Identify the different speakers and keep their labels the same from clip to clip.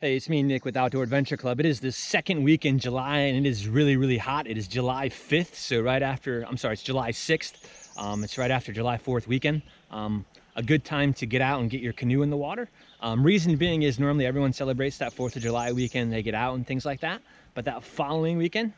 Speaker 1: Hey, it's me, Nick, with Outdoor Adventure Club. It is the second week in July, and it is really, really hot. It is July 5th, so right after, I'm sorry, it's July 6th. It's right after July 4th weekend. A good time to get out and get your canoe in the water. Reason being is normally everyone celebrates that 4th of July weekend. They get out and things like that. But that following weekend,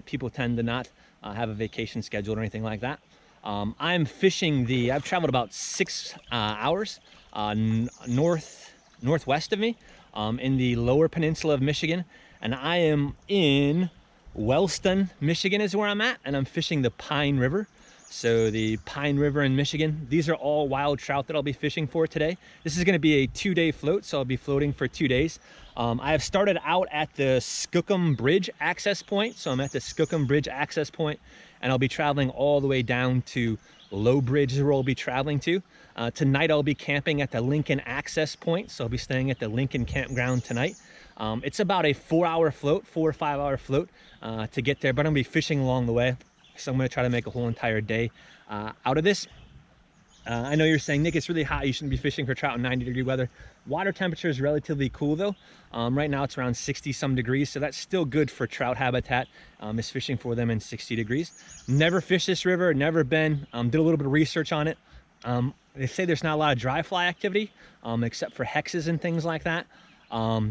Speaker 1: people tend to not have a vacation scheduled or anything like that. I'm fishing I've traveled about 6 hours northwest of me. In the lower peninsula of Michigan, and I am in Wellston, Michigan is where I'm at, and I'm fishing the Pine River. So the Pine River in Michigan, these are all wild trout that I'll be fishing for today. This is going to be a 2-day float, so I'll be floating for 2 days. I have started out at the Skookum Bridge access point, so I'm at the Skookum Bridge access point, and I'll be traveling all the way down to Low Bridge is where I'll be traveling to. Tonight I'll be camping at the Lincoln access point, so I'll be staying at the Lincoln campground tonight. It's about a 4-hour float, 4 or 5 hour float to get there, but I'm gonna be fishing along the way, so I'm gonna try to make a whole entire day out of this. I know you're saying, Nick, it's really hot, you shouldn't be fishing for trout in 90-degree weather. Water temperature is relatively cool though. Right now it's around 60-some degrees, so that's still good for trout habitat, is fishing for them in 60 degrees. Never fished this river, never been, did a little bit of research on it. They say there's not a lot of dry fly activity, except for hexes and things like that.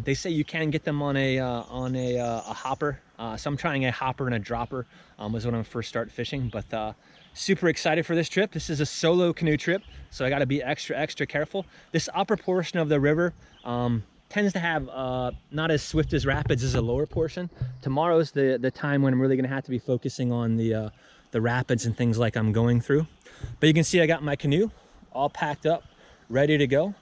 Speaker 1: They say you can get them on a hopper. So I'm trying a hopper and a dropper was when I first started fishing, but super excited for this trip. This is a solo canoe trip, so I got to be extra careful. This upper portion of the river tends to have not as swift as rapids as the lower portion. Tomorrow's the time when I'm really going to have to be focusing on the rapids and things like I'm going through. But you can see I got my canoe all packed up, ready to go.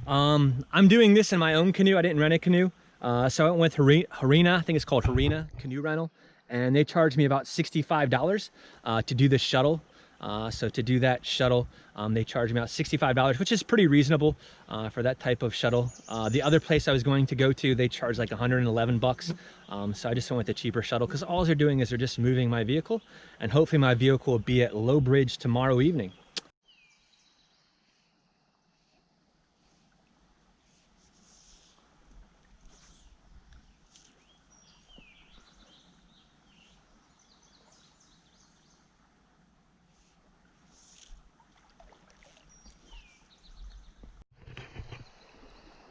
Speaker 1: I'm doing this in my own canoe. I didn't rent a canoe. So I went with Harina, I think it's called Harina Canoe Rental, and they charged me about $65 to do the shuttle. So to do that shuttle, they charged me about $65, which is pretty reasonable for that type of shuttle. The other place I was going to go to, they charged like 111 bucks. So I just went with the cheaper shuttle because all they're doing is they're just moving my vehicle, and hopefully my vehicle will be at Low Bridge tomorrow evening.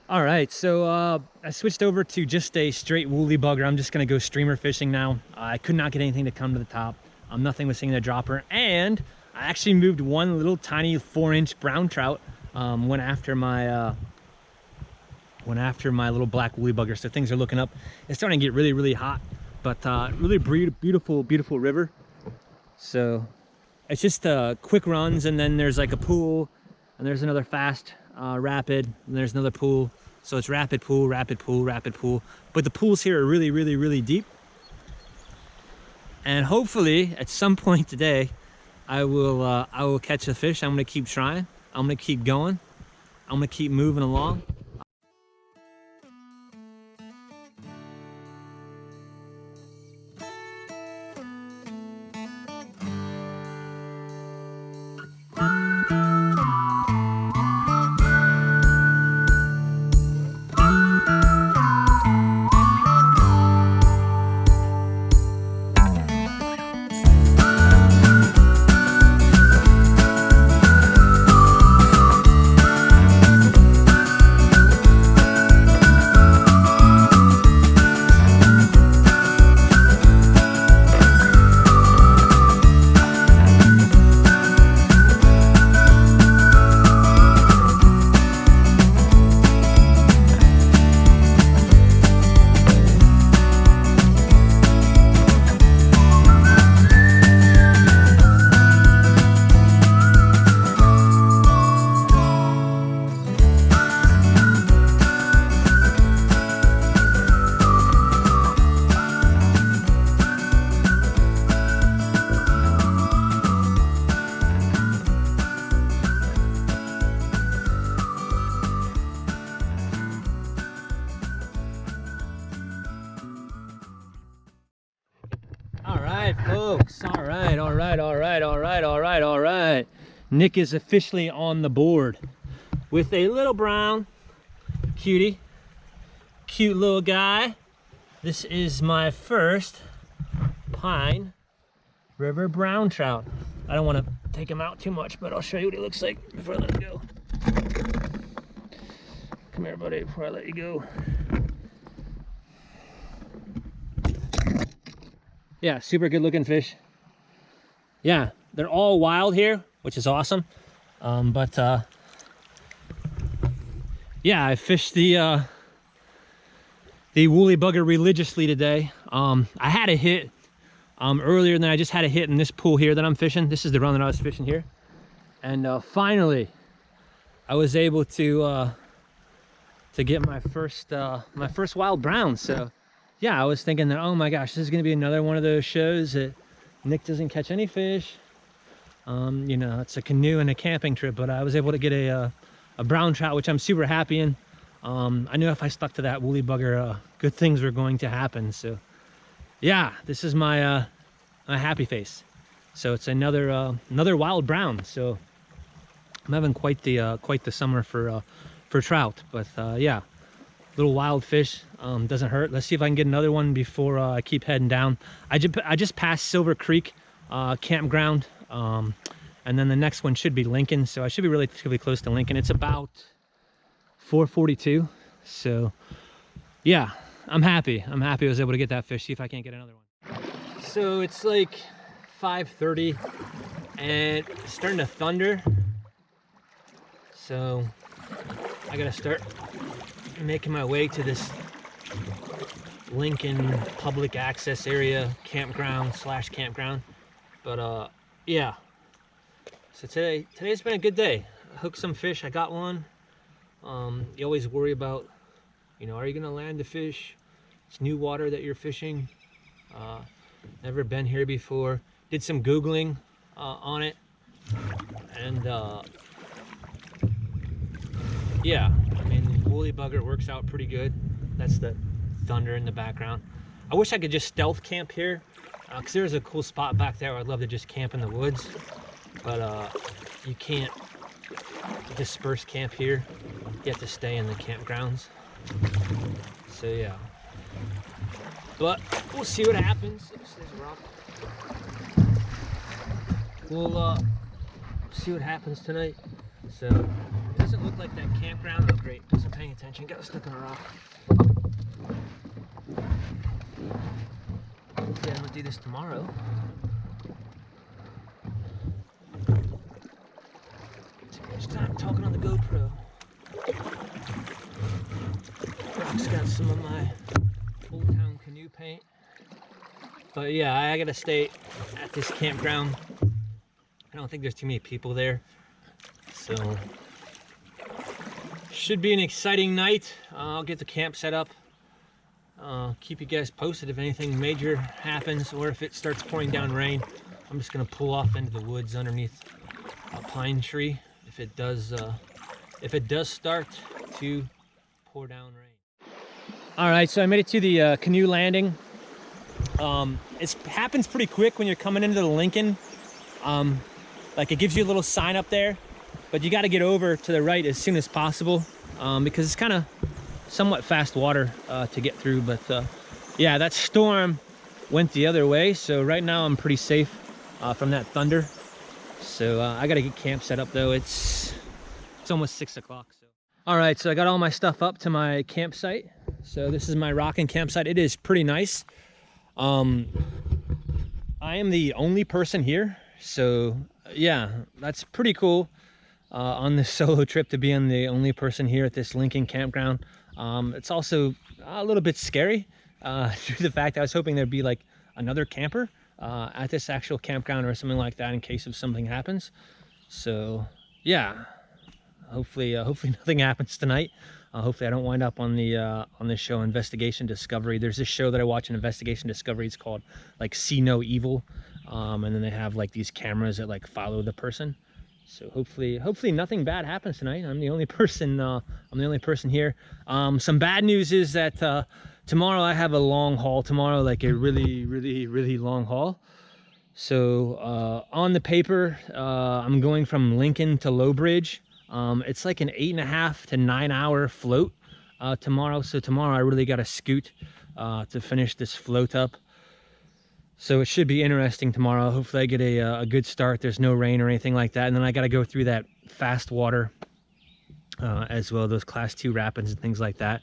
Speaker 1: All right, so I switched over to just a straight woolly bugger. I'm just gonna go streamer fishing now. I could not get anything to come to the top. Nothing was seeing the dropper, and I actually moved one little tiny 4-inch brown trout. Went after my little black woolly bugger. So things are looking up. It's starting to get really, really hot, but really beautiful river. So it's just quick runs, and then there's like a pool, and there's another fast rapid, and there's another pool. So it's rapid pool, rapid pool, rapid pool. But the pools here are really, really, really deep. And hopefully at some point today, I will catch a fish. I'm gonna keep trying. I'm gonna keep going. I'm gonna keep moving along. All right, folks. All right. Nick is officially on the board with a little brown cutie. Cute little guy. This is my first Pine River brown trout. I don't want to take him out too much, but I'll show you what he looks like before I let him go. Come here, buddy, before I let you go. Yeah, super good looking fish. Yeah, they're all wild here, which is awesome. Yeah, I fished the woolly bugger religiously today. I had a hit earlier, and then I just had a hit in this pool here that I'm fishing. This is the run that I was fishing here. And finally, I was able to get my first wild brown. So yeah, I was thinking that, oh my gosh, this is gonna be another one of those shows that Nick doesn't catch any fish. You know, it's a canoe and a camping trip, but I was able to get a brown trout, which I'm super happy in. I knew if I stuck to that woolly bugger, good things were going to happen. So yeah, this is my my happy face. So it's another wild brown. So I'm having quite the summer for trout. But yeah, little wild fish, doesn't hurt. Let's see if I can get another one before I keep heading down. I just passed Silver Creek campground, and then the next one should be Lincoln. So I should be relatively close to Lincoln. It's about 4:42. So yeah, I'm happy I was able to get that fish. See if I can't get another one. So it's like 5:30 and it's starting to thunder, so I gotta start making my way to this Lincoln public access area campground / campground. But yeah, so today's been a good day. I hooked some fish. I got one. You always worry about, you know, are you gonna land the fish? It's new water that you're fishing. Never been here before. Did some Googling on it, and yeah, I mean, woolly bugger works out pretty good. That's the thunder in the background. I wish I could just stealth camp here, because there's a cool spot back there where I'd love to just camp in the woods, but you can't disperse camp here. You have to stay in the campgrounds. So yeah, but we'll see what happens. There's a rock. We'll see what happens tonight. So it doesn't look like that campground. Oh great, wasn't paying attention, got stuck on a rock. Hopefully I don't do this tomorrow. Too much time talking on the GoPro. Rock's got some of my Old Town canoe paint. But yeah, I gotta stay at this campground. I don't think there's too many people there. So should be an exciting night. I'll get the camp set up. Keep you guys posted if anything major happens, or if it starts pouring down rain. I'm just gonna pull off into the woods underneath a pine tree if it does start to pour down rain. All right, so I made it to the canoe landing. It happens pretty quick when you're coming into the Lincoln. Like, it gives you a little sign up there, but you got to get over to the right as soon as possible, because it's kind of somewhat fast water to get through. But yeah, that storm went the other way, so right now I'm pretty safe from that thunder. So I got to get camp set up though. It's almost 6 o'clock. So all right, so I got all my stuff up to my campsite. So this is my rocking campsite. It is pretty nice. I am the only person here, so yeah, that's pretty cool on this solo trip to be the only person here at this Lincoln campground. It's also a little bit scary due to the fact I was hoping there'd be like another camper at this actual campground or something like that in case if something happens. So yeah, hopefully nothing happens tonight. Hopefully I don't wind up on the show Investigation Discovery. There's this show that I watch in Investigation Discovery. It's called like See No Evil, and then they have like these cameras that like follow the person. So hopefully nothing bad happens tonight. I'm the only person here. Some bad news is that tomorrow I have a long haul tomorrow, like a really long haul. So on the paper, I'm going from Lincoln to Low Bridge. It's like an 8.5 to 9 hour float tomorrow. So tomorrow I really got to scoot to finish this float up. So it should be interesting tomorrow. Hopefully I get a good start. There's no rain or anything like that. And then I got to go through that fast water as well, those class 2 rapids and things like that.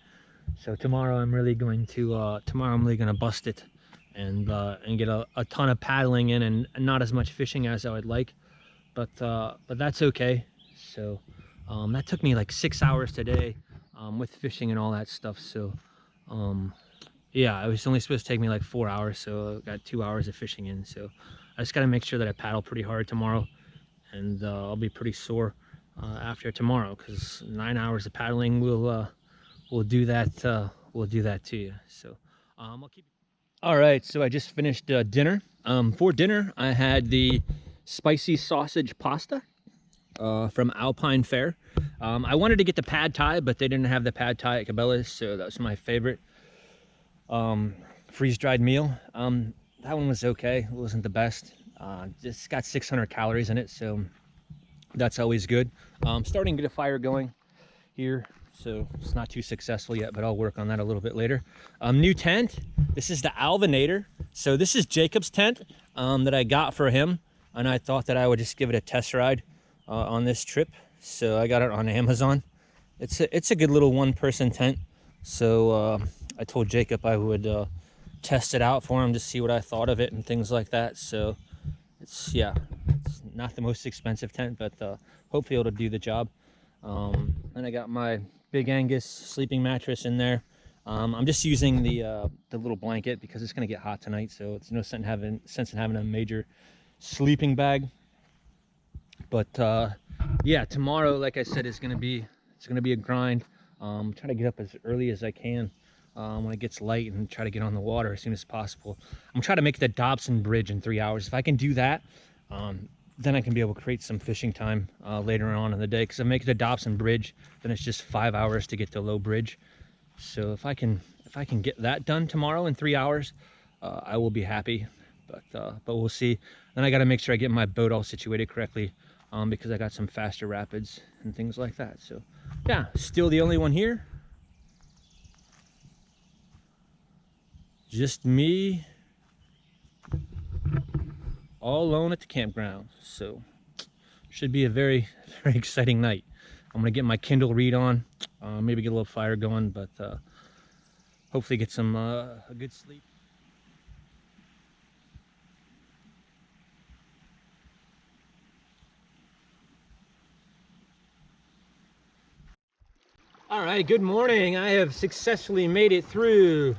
Speaker 1: So tomorrow I'm really going to bust it and get a ton of paddling in and not as much fishing as I would like, but that's okay. So that took me like 6 hours today with fishing and all that stuff. So yeah, it was only supposed to take me like 4 hours, so I got 2 hours of fishing in. So I just got to make sure that I paddle pretty hard tomorrow, and I'll be pretty sore after tomorrow, because 9 hours of paddling will do that. We'll do that to you. So I'll keep. All right, so I just finished dinner. For dinner, I had the spicy sausage pasta from Alpine Fare. I wanted to get the pad thai, but they didn't have the pad thai at Cabela's, so that's my favorite freeze-dried meal. That one was okay. It wasn't the best. Just got 600 calories in it, so that's always good. Starting to get a fire going here, so it's not too successful yet, but I'll work on that a little bit later. New tent. This is the Alvinator. So this is Jacob's tent that I got for him, and I thought that I would just give it a test ride on this trip. So I got it on Amazon. It's a good little one-person tent. So I told Jacob I would test it out for him to see what I thought of it and things like that. So it's not the most expensive tent, but hopefully it'll do the job. And I got my Big Angus sleeping mattress in there. I'm just using the little blanket because it's gonna get hot tonight, so it's no sense in having a major sleeping bag. But yeah, tomorrow, like I said, it's gonna be a grind. Try to get up as early as I can when it gets light and try to get on the water as soon as possible. I'm trying to make the Dobson Bridge in 3 hours. If I can do that, then I can be able to create some fishing time later on in the day, because I make the Dobson Bridge, then it's just 5 hours to get to Low Bridge. So if I can get that done tomorrow in 3 hours, I will be happy. But we'll see. Then I got to make sure I get my boat all situated correctly, because I got some faster rapids and things like that. So yeah, still the only one here. Just me, all alone at the campground. So should be a very, very exciting night. I'm gonna get my Kindle read on, maybe get a little fire going, but hopefully get some a good sleep. All right, good morning. I have successfully made it through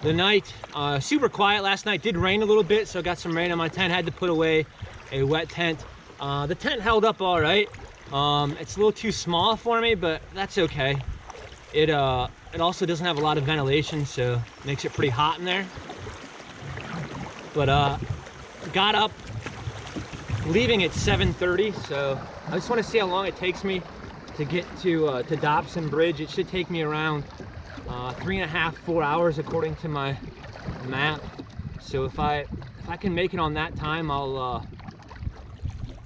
Speaker 1: the night. Super quiet last night. Did rain a little bit, so got some rain on my tent. Had to put away a wet tent. The tent held up all right. It's a little too small for me, but that's okay. It also doesn't have a lot of ventilation, so it makes it pretty hot in there. But got up, leaving at 7:30, so I just want to see how long it takes me to get to Dobson Bridge. It should take me around 3.5 to 4 hours according to my map. So if I can make it on that time, I'll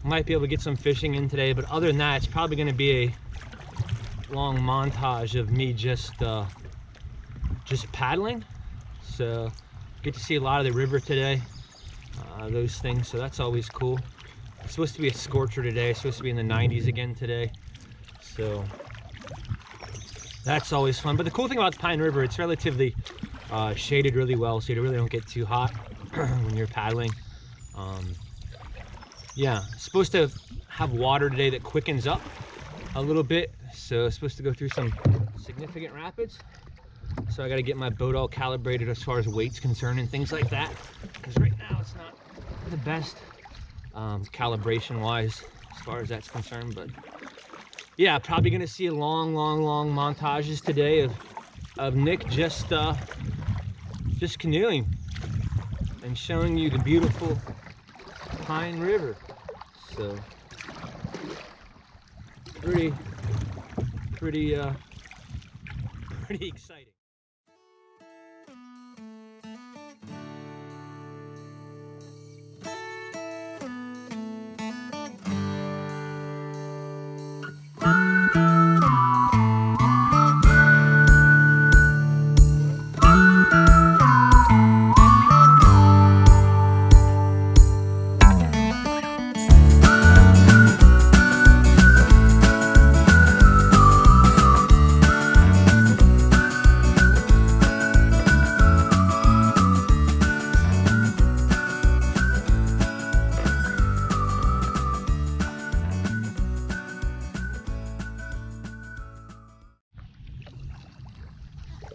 Speaker 1: might be able to get some fishing in today. But other than that, it's probably going to be a long montage of me just paddling. So get to see a lot of the river today, those things, so that's always cool. It's supposed to be a scorcher today. It's supposed to be in the 90s again today, so that's always fun. But the cool thing about the Pine River, it's relatively shaded really well, so you really don't get too hot when you're paddling. Yeah, it's supposed to have water today that quickens up a little bit, so it's supposed to go through some significant rapids. So I got to get my boat all calibrated as far as weight's concerned and things like that, because right now it's not the best calibration wise as far as that's concerned. But yeah, probably gonna see a long montages today of Nick just canoeing and showing you the beautiful Pine River. So pretty exciting.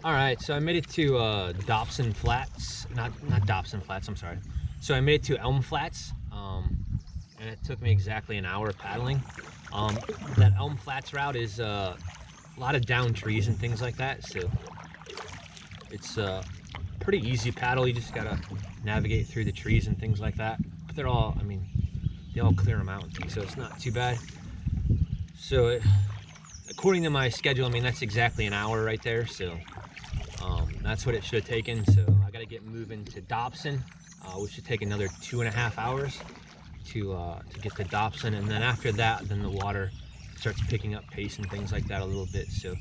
Speaker 1: All right, so I made it to Dobson Flats, not Dobson Flats, I'm sorry. So I made it to Elm Flats, and it took me exactly an hour paddling. That Elm Flats route is a lot of down trees and things like that, so it's a pretty easy paddle. You just gotta navigate through the trees and things like that. But they're all, I mean, they all clear them out and things, so it's not too bad. So according to my schedule, I mean, that's exactly an hour right there, so that's what it should have taken. So I got to get moving to Dobson, which should take another 2.5 hours to get to Dobson, and then after that, then the water starts picking up pace and things like that a little bit. So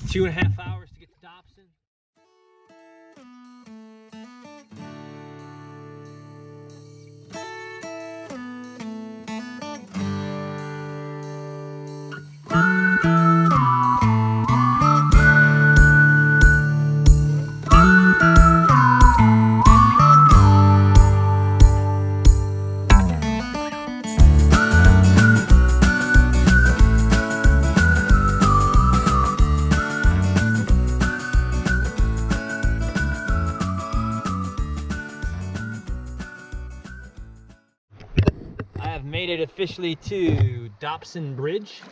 Speaker 1: 2.5 hours to get to Dobson. Made it officially to Dobson Bridge.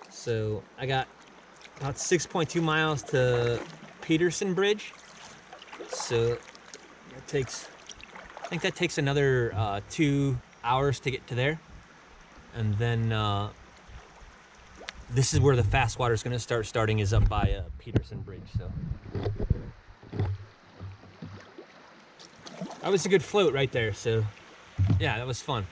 Speaker 1: So I got about 6.2 miles to Peterson Bridge. So that takes, I think that takes another 2 hours to get to there. And then this is where the fast water is going to starting is up by Peterson Bridge. So that was a good float right there. So yeah, that was fun.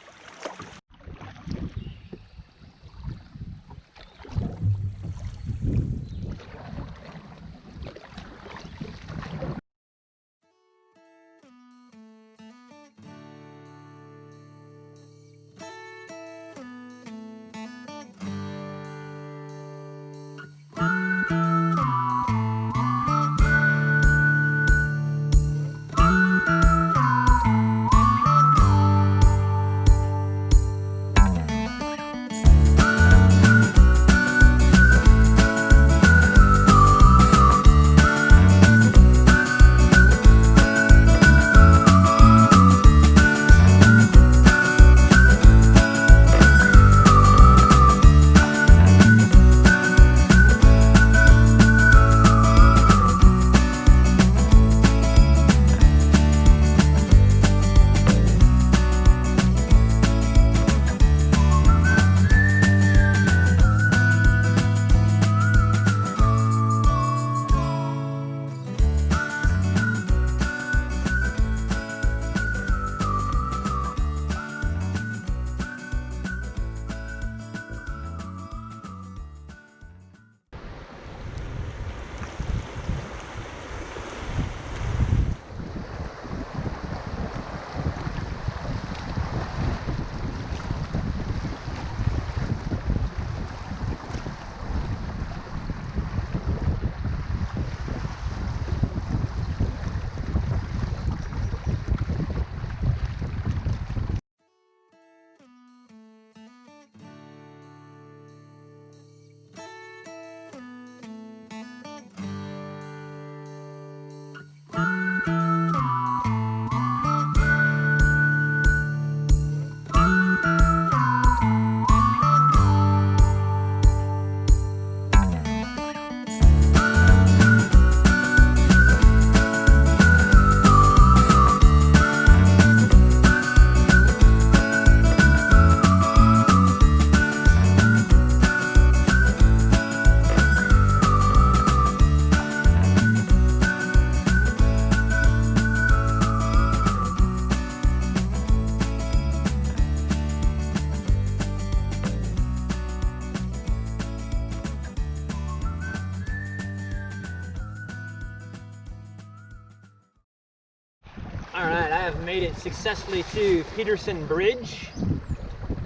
Speaker 1: Alright, I have made it successfully to Peterson Bridge,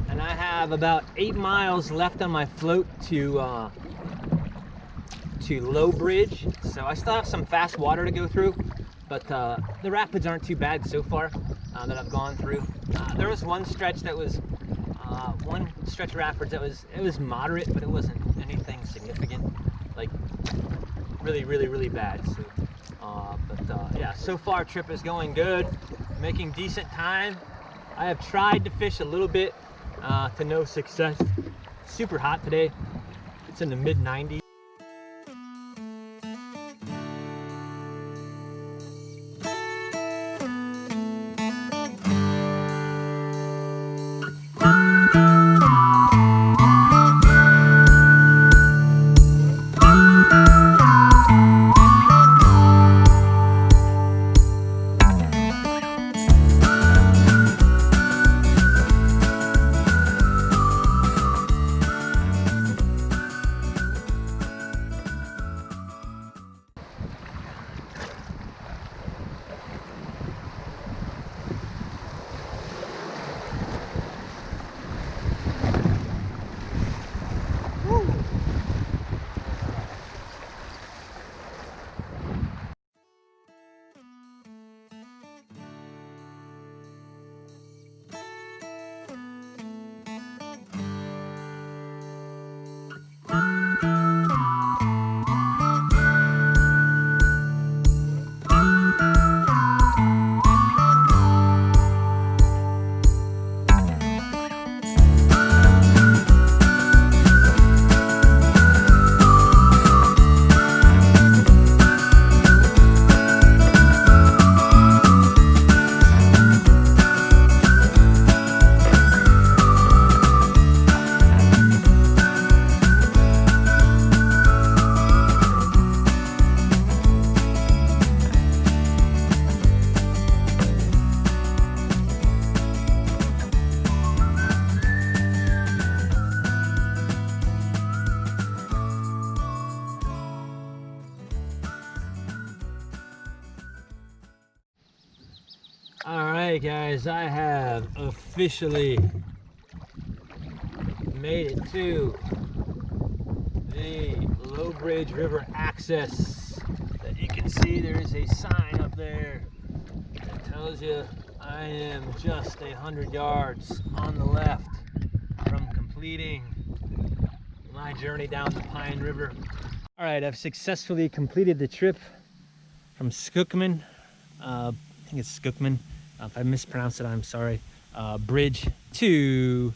Speaker 1: and I have about 8 miles left on my float to Low Bridge. So I still have some fast water to go through, but the rapids aren't too bad so far that I've gone through. There was one stretch that was one stretch of rapids that was moderate, but it wasn't anything significant. Like really bad. So, yeah, so far trip is going good, making decent time. I have tried to fish a little bit to no success. Super hot today. It's in the mid 90s. Alright guys, I have officially made it to the Low Bridge River access. That you can see there is a sign up there that tells you I am just 100 yards on the left from completing my journey down the Pine River. Alright, I've successfully completed the trip from Skookum, I think it's Skookum. If I mispronounce it, I'm sorry. Bridge to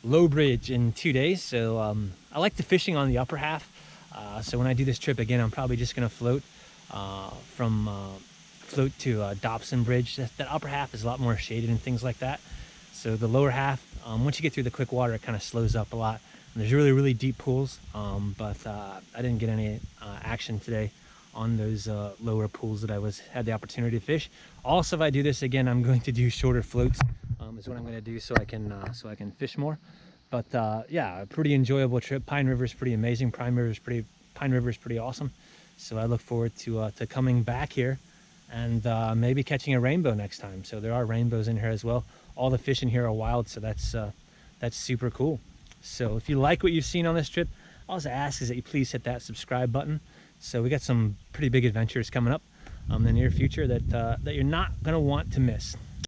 Speaker 1: Low Bridge in 2 days. So I like the fishing on the upper half. So when I do this trip again, I'm probably just gonna float float to Dobson Bridge. That upper half is a lot more shaded and things like that. So the lower half, once you get through the quick water, it kind of slows up a lot. And there's really deep pools, but I didn't get any action today on those lower pools that I had the opportunity to fish. Also, if I do this again, I'm going to do shorter floats. Is what I'm going to do so I can fish more. But yeah, a pretty enjoyable trip. Pine River is pretty amazing. Pine River is pretty awesome. So I look forward to coming back here and maybe catching a rainbow next time. So there are rainbows in here as well. All the fish in here are wild, so that's super cool. So if you like what you've seen on this trip, all I ask is that you please hit that subscribe button. So we got some pretty big adventures coming up in the near future that you're not going to want to miss.